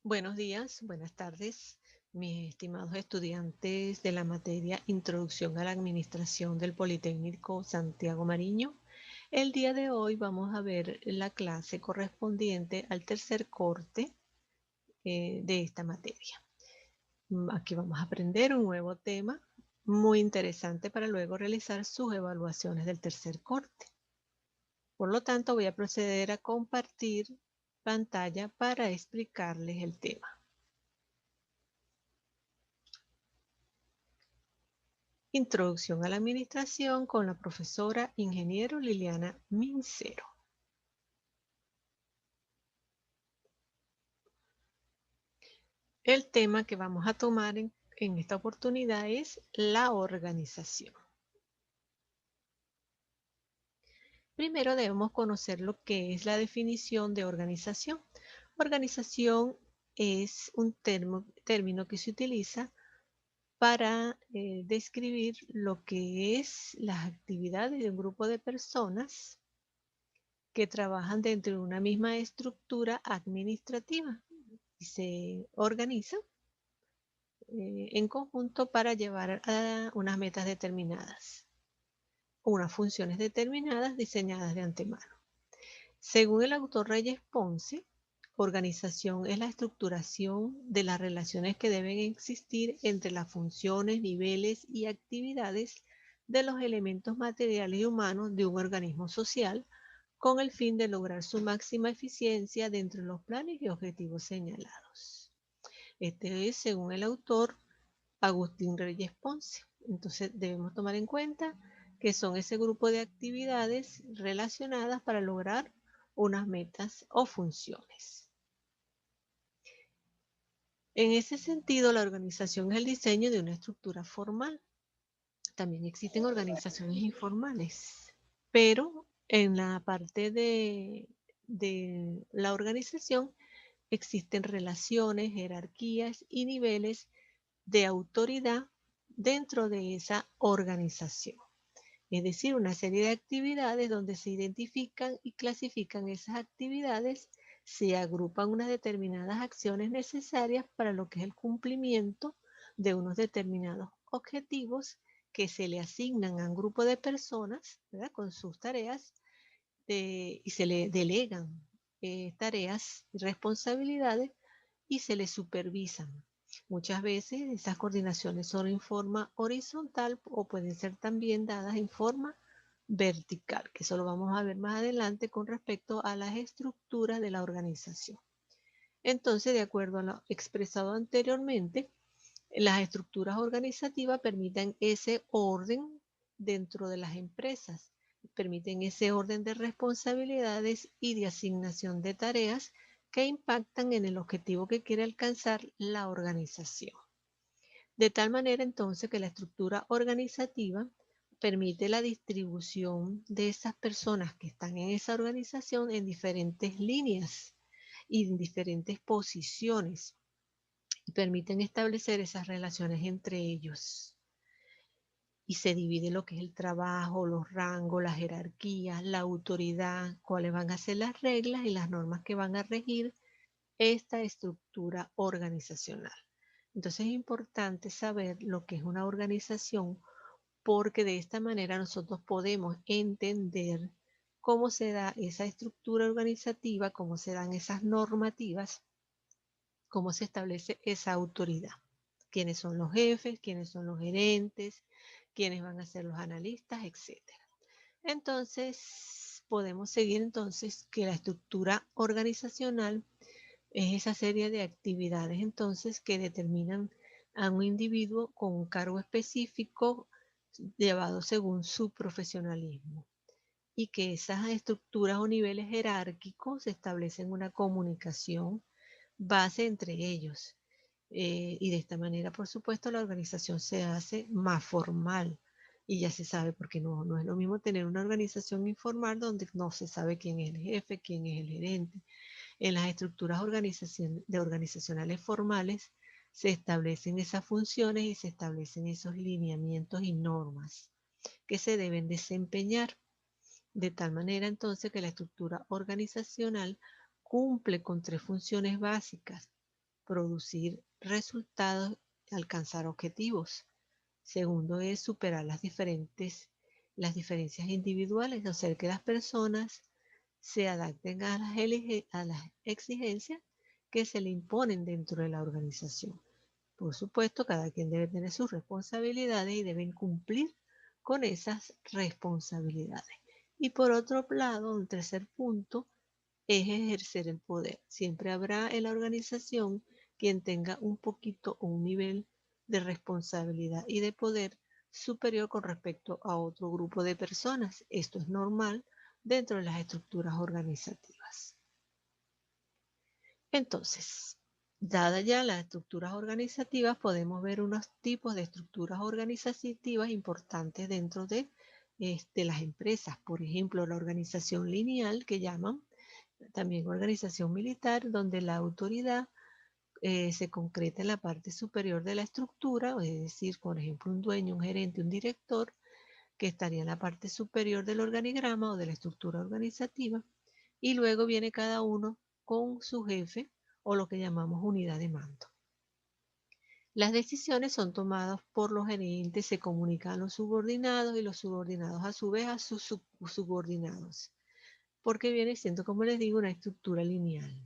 Buenos días, buenas tardes, mis estimados estudiantes de la materia Introducción a la Administración del Politécnico Santiago Mariño. El día de hoy vamos a ver la clase correspondiente al tercer corte de esta materia. Aquí vamos a aprender un nuevo tema muy interesante para luego realizar sus evaluaciones del tercer corte. Por lo tanto, voy a proceder a compartir pantalla para explicarles el tema. Introducción a la Administración con la profesora ingeniero Liliana Mincero. El tema que vamos a tomar en esta oportunidad es la organización. Primero debemos conocer lo que es la definición de organización. Organización es un término que se utiliza para describir lo que es las actividades de un grupo de personas que trabajan dentro de una misma estructura administrativa y se organizan en conjunto para llevar a unas metas determinadas, unas funciones determinadas diseñadas de antemano. Según el autor Reyes Ponce, organización es la estructuración de las relaciones que deben existir entre las funciones, niveles y actividades de los elementos materiales y humanos de un organismo social con el fin de lograr su máxima eficiencia dentro de los planes y objetivos señalados. Este es, según el autor, Agustín Reyes Ponce. Entonces debemos tomar en cuenta que son ese grupo de actividades relacionadas para lograr unas metas o funciones. En ese sentido, la organización es el diseño de una estructura formal. También existen organizaciones informales, pero en la parte de la organización existen relaciones, jerarquías y niveles de autoridad dentro de esa organización. Es decir, una serie de actividades donde se identifican y clasifican esas actividades, se agrupan unas determinadas acciones necesarias para lo que es el cumplimiento de unos determinados objetivos que se le asignan a un grupo de personas, ¿verdad?, con sus tareas y se le delegan tareas y responsabilidades y se les supervisan. Muchas veces esas coordinaciones son en forma horizontal o pueden ser también dadas en forma vertical, que eso lo vamos a ver más adelante con respecto a las estructuras de la organización. Entonces, de acuerdo a lo expresado anteriormente, las estructuras organizativas permiten ese orden dentro de las empresas, permiten ese orden de responsabilidades y de asignación de tareas que impactan en el objetivo que quiere alcanzar la organización. De tal manera entonces que la estructura organizativa permite la distribución de esas personas que están en esa organización en diferentes líneas y en diferentes posiciones y permiten establecer esas relaciones entre ellos. Y se divide lo que es el trabajo, los rangos, las jerarquías, la autoridad, cuáles van a ser las reglas y las normas que van a regir esta estructura organizacional. Entonces es importante saber lo que es una organización porque de esta manera nosotros podemos entender cómo se da esa estructura organizativa, cómo se dan esas normativas, cómo se establece esa autoridad. Quiénes son los jefes, quiénes son los gerentes, quiénes van a ser los analistas, etc. Entonces, podemos seguir entonces que la estructura organizacional es esa serie de actividades entonces que determinan a un individuo con un cargo específico llevado según su profesionalismo y que esas estructuras o niveles jerárquicos establecen una comunicación base entre ellos. Y de esta manera, por supuesto, la organización se hace más formal y ya se sabe, porque no es lo mismo tener una organización informal donde no se sabe quién es el jefe, quién es el gerente. En las estructuras organizacionales formales se establecen esas funciones y se establecen esos lineamientos y normas que se deben desempeñar. De tal manera entonces que la estructura organizacional cumple con tres funciones básicas. producir resultados, alcanzar objetivos. Segundo es superar las diferencias individuales, hacer que las personas se adapten a las exigencias que se le imponen dentro de la organización. Por supuesto, cada quien debe tener sus responsabilidades y deben cumplir con esas responsabilidades. Y por otro lado, un tercer punto es ejercer el poder. Siempre habrá en la organización quien tenga un poquito o un nivel de responsabilidad y de poder superior con respecto a otro grupo de personas. Esto es normal dentro de las estructuras organizativas. Entonces, dadas ya las estructuras organizativas, podemos ver unos tipos de estructuras organizativas importantes dentro de las empresas. Por ejemplo, la organización lineal, que llaman también organización militar, donde la autoridad se concreta en la parte superior de la estructura, es decir, por ejemplo, un dueño, un gerente, un director, que estaría en la parte superior del organigrama o de la estructura organizativa, y luego viene cada uno con su jefe o lo que llamamos unidad de mando. Las decisiones son tomadas por los gerentes, se comunican a los subordinados y los subordinados a su vez a sus subordinados, porque viene siendo, como les digo, una estructura lineal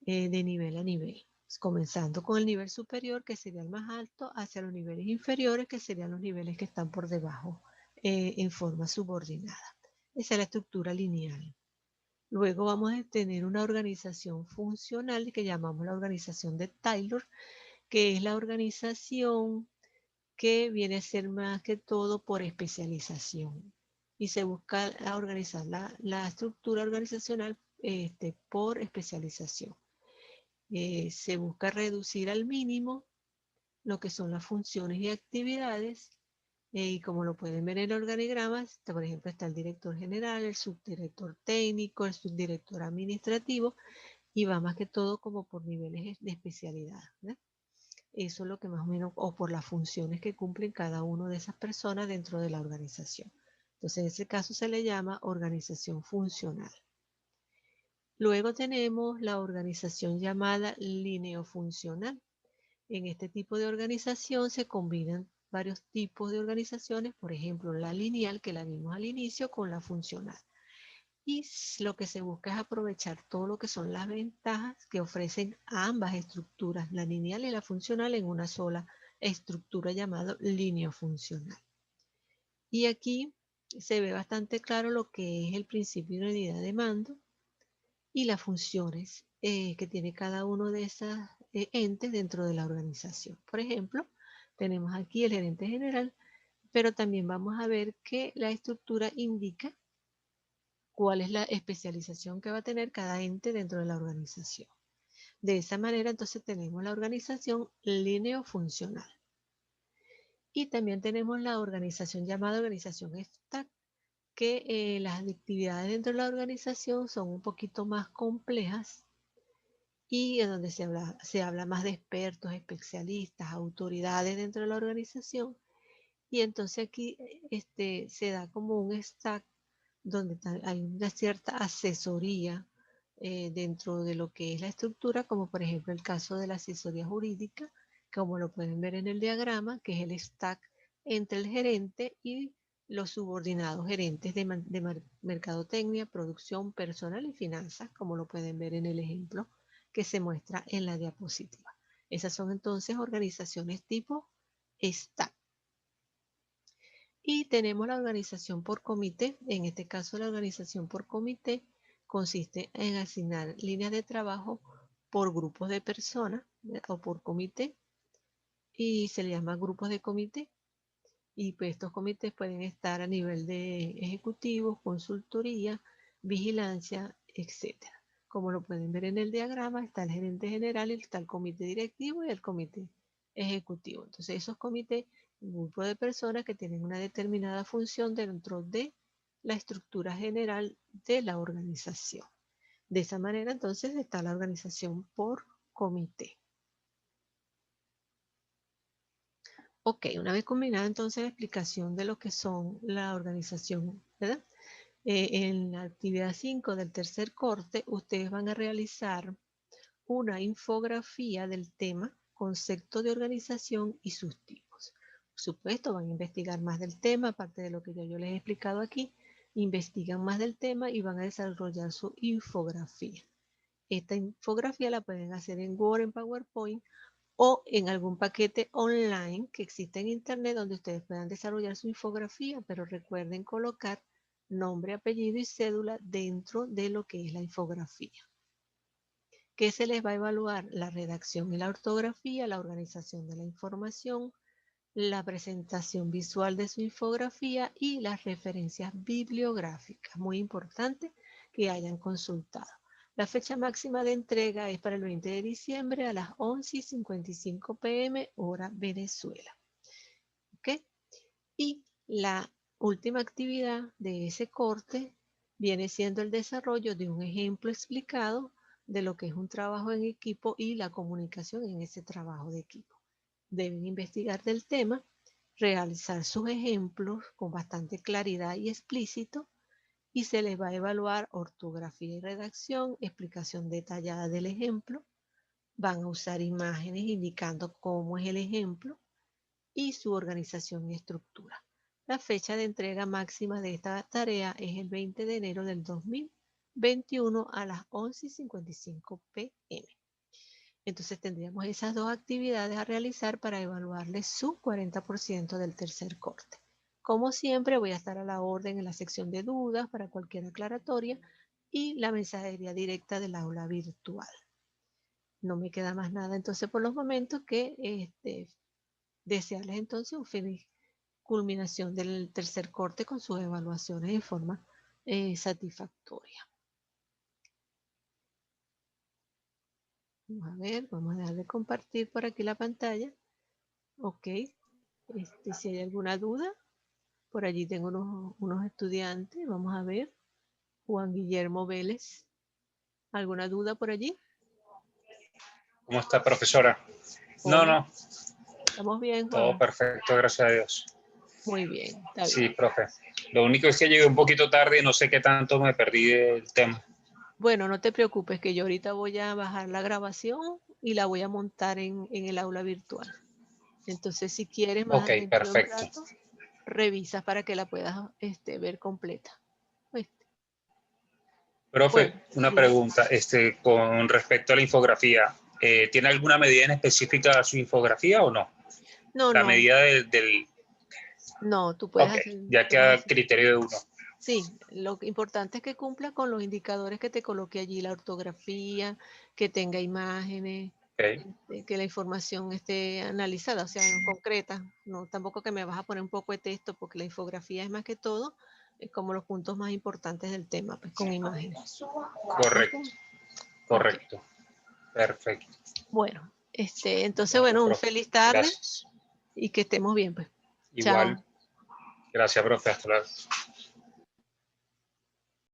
de nivel a nivel, comenzando con el nivel superior, que sería el más alto, hacia los niveles inferiores, que serían los niveles que están por debajo, en forma subordinada. Esa es la estructura lineal. Luego vamos a tener una organización funcional que llamamos la organización de Taylor, que es la organización que viene a ser más que todo por especialización. Y se busca organizar la estructura organizacional por especialización. Se busca reducir al mínimo lo que son las funciones y actividades, y como lo pueden ver en el organigrama, por ejemplo, está el director general, el subdirector técnico, el subdirector administrativo, y va más que todo como por niveles de especialidad, ¿no? Eso es lo que más o menos, o por las funciones que cumplen cada una de esas personas dentro de la organización. Entonces, en ese caso se le llama organización funcional. Luego tenemos la organización llamada lineofuncional. En este tipo de organización se combinan varios tipos de organizaciones, por ejemplo, la lineal, que la vimos al inicio, con la funcional. Y lo que se busca es aprovechar todo lo que son las ventajas que ofrecen ambas estructuras, la lineal y la funcional, en una sola estructura llamada lineofuncional. Y aquí se ve bastante claro lo que es el principio de unidad de mando y las funciones que tiene cada uno de esos entes dentro de la organización. Por ejemplo, tenemos aquí el gerente general, pero también vamos a ver que la estructura indica cuál es la especialización que va a tener cada ente dentro de la organización. De esa manera, entonces, tenemos la organización lineofuncional. Y también tenemos la organización llamada organización stack, que las actividades dentro de la organización son un poquito más complejas y en donde se habla más de expertos, especialistas, autoridades dentro de la organización. Y entonces aquí se da como un stack donde hay una cierta asesoría dentro de lo que es la estructura, como por ejemplo el caso de la asesoría jurídica, como lo pueden ver en el diagrama, que es el stack entre el gerente y los subordinados gerentes de mercadotecnia, producción, personal y finanzas, como lo pueden ver en el ejemplo que se muestra en la diapositiva. Esas son entonces organizaciones tipo stack. Y tenemos la organización por comité. En este caso, la organización por comité consiste en asignar líneas de trabajo por grupos de personas o por comité, y se le llama grupos de comité. Y pues estos comités pueden estar a nivel de ejecutivos, consultoría, vigilancia, etcétera. Como lo pueden ver en el diagrama, está el gerente general, está el comité directivo y el comité ejecutivo. Entonces, esos comités, un grupo de personas que tienen una determinada función dentro de la estructura general de la organización. De esa manera, entonces, está la organización por comité. Ok, una vez combinada entonces la explicación de lo que son la organización, ¿verdad? En la actividad 5 del tercer corte, ustedes van a realizar una infografía del tema, concepto de organización y sus tipos. Por supuesto, van a investigar más del tema, aparte de lo que yo les he explicado aquí, investigan más del tema y van a desarrollar su infografía. Esta infografía la pueden hacer en Word, en PowerPoint o en algún paquete online que existe en Internet donde ustedes puedan desarrollar su infografía, pero recuerden colocar nombre, apellido y cédula dentro de lo que es la infografía. ¿Qué se les va a evaluar? La redacción y la ortografía, la organización de la información, la presentación visual de su infografía y las referencias bibliográficas. Muy importante que hayan consultado. La fecha máxima de entrega es para el 20 de diciembre a las 11:55 p.m. hora Venezuela. ¿Ok? Y la última actividad de ese corte viene siendo el desarrollo de un ejemplo explicado de lo que es un trabajo en equipo y la comunicación en ese trabajo de equipo. Deben investigar del tema, realizar sus ejemplos con bastante claridad y explícito, y se les va a evaluar ortografía y redacción, explicación detallada del ejemplo, van a usar imágenes indicando cómo es el ejemplo y su organización y estructura. La fecha de entrega máxima de esta tarea es el 20 de enero del 2021 a las 11:55 p.m. Entonces tendríamos esas dos actividades a realizar para evaluarles su 40% del tercer corte. Como siempre, voy a estar a la orden en la sección de dudas para cualquier aclaratoria y la mensajería directa del aula virtual. No me queda más nada entonces por los momentos que desearles entonces un feliz culminación del tercer corte con sus evaluaciones en forma satisfactoria. Vamos a ver, vamos a dejar de compartir por aquí la pantalla. Ok, si hay alguna duda, por allí tengo unos estudiantes, vamos a ver. Juan Guillermo Vélez, ¿alguna duda por allí? ¿Cómo está, profesora? Hola. No. ¿Estamos bien, Juan? Todo perfecto, gracias a Dios. Muy bien, está bien. Sí, profe. Lo único es que llegué un poquito tarde y no sé qué tanto me perdí del tema. Bueno, no te preocupes, que yo ahorita voy a bajar la grabación y la voy a montar en el aula virtual. Entonces, si quieres, más Ok, dentro de un perfecto. rato, revisas para que la puedas ver completa. Profe, Bueno, una dime. pregunta con respecto a la infografía. ¿Tiene alguna medida en específica su infografía o no? No, La no, medida del... no, tú puedes Ok, hacer. ya queda a criterio de uno. Sí, lo importante es que cumpla con los indicadores que te coloque allí, la ortografía, que tenga imágenes, Okay. que la información esté analizada, o sea, concreta. No, tampoco que me vas a poner un poco de texto, porque la infografía es más que todo, es como los puntos más importantes del tema, pues con imágenes. Correcto, Okay. correcto. Okay. Perfecto. Bueno, entonces, bueno, un feliz tarde. Gracias. Y que estemos bien, pues. Igual. Chao. Gracias, profe. Hasta luego.